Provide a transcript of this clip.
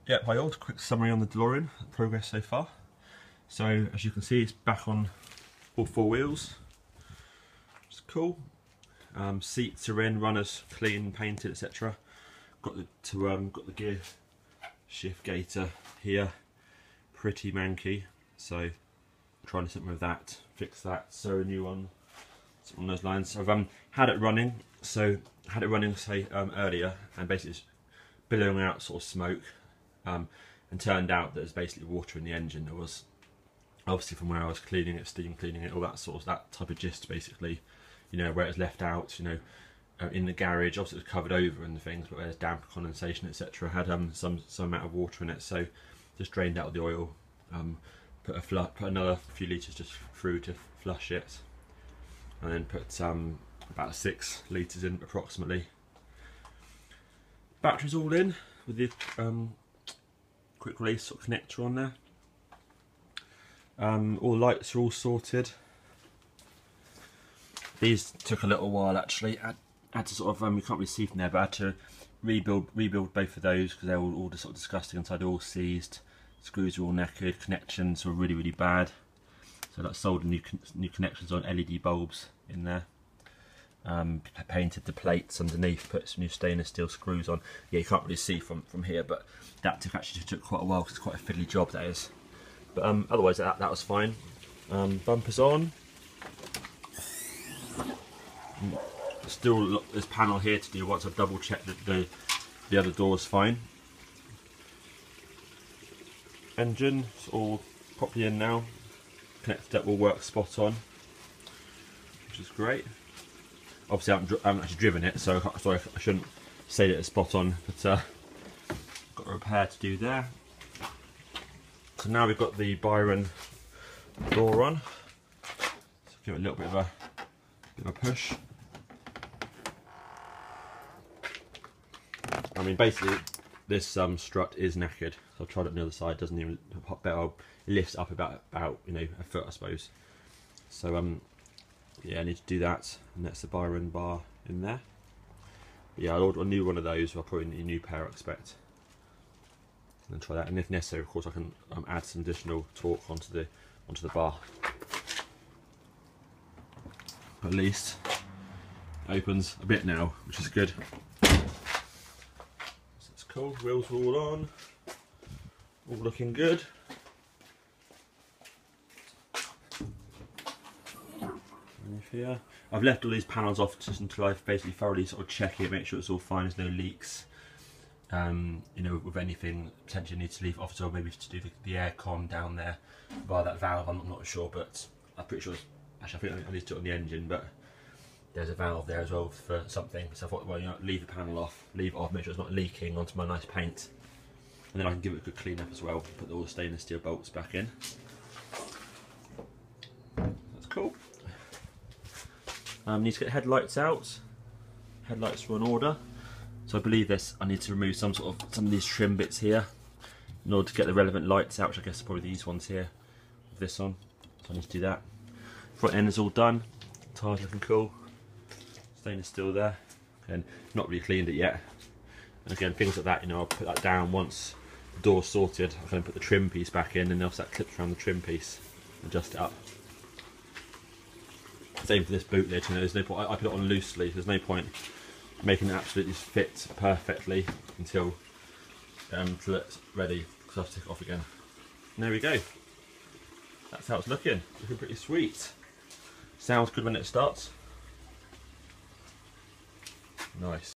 Yep, hi all, quick summary on the DeLorean, progress so far. So as you can see, it's back on all four wheels, which is cool. Seats are in, runners clean, painted, etc. Got the gear shift gator here, pretty manky, so trying to something with that, fix that, sew a new one, something on those lines. So I've had it running, say earlier, and basically it's billowing out sort of smoke. And turned out that there's basically water in the engine. There was, obviously from where I was cleaning it, steam cleaning it, all that sort of, that type of gist basically, you know, where it's left out, you know, in the garage, obviously it was covered over and things, but there's damp, condensation, etc. Had some amount of water in it, so just drained out the oil, put another few litres just through to flush it, and then put about 6 litres in approximately. Battery's all in with the quick release sort of connector on there. All the lights are all sorted. These took a little while actually. I had to sort of, you can't really see from there, but I had to rebuild both of those because they were all just sort of disgusting inside, all seized. Screws were all knackered, connections were really bad. So I sold new connections on LED bulbs in there. Painted the plates underneath, put some new stainless steel screws on. Yeah, you can't really see from here, but that actually took quite a while because it's quite a fiddly job, that is. But otherwise that was fine. Bumpers on. Still this panel here to do once I've double checked that the other door's fine. Engine is all properly in now. Connected up, will work spot on, which is great. Obviously I haven't actually driven it, so sorry, I shouldn't say that it's spot on, but got a repair to do there. So now we've got the Byron door on, so give it a little bit of a push. I mean, basically this strut is knackered, so I've tried it on the other side, doesn't even pop better. It lifts up about you know, a foot I suppose. So yeah, I need to do that, and that's the Byron bar in there. But yeah, I'll order a new one of those. I'll probably need a new pair, I expect, and try that. And if necessary, of course, I can add some additional torque onto the bar. But at least it opens a bit now, which is good. So it's cool. Wheels are all on, all looking good. Here. I've left all these panels off just until I've basically thoroughly sort of check it, make sure it's all fine, there's no leaks. You know, with anything potentially need to leave off, so maybe to do the air con down there via that valve. I'm not sure, but I'm pretty sure. Actually, I think I need to do it on the engine, but there's a valve there as well for something. So I thought, well, you know, leave the panel off, leave it off, make sure it's not leaking onto my nice paint, and then I can give it a good clean up as well. Put all the stainless steel bolts back in. That's cool. Need to get headlights out. Headlights are on order. So I believe I need to remove some of these trim bits here in order to get the relevant lights out, which I guess are probably these ones here with this on. So I need to do that. Front end is all done. Tyres looking cool. Stainless steel there. And not really cleaned it yet. And again, things like that, you know, I'll put that down once the door's sorted. I'll put the trim piece back in, and then that clips around the trim piece. Adjust it up. Same for this boot lid, you know, there's no point, I put it on loosely, there's no point making it absolutely fit perfectly until it's ready, because I have to take it off again. And there we go. That's how it's looking pretty sweet. Sounds good when it starts. Nice.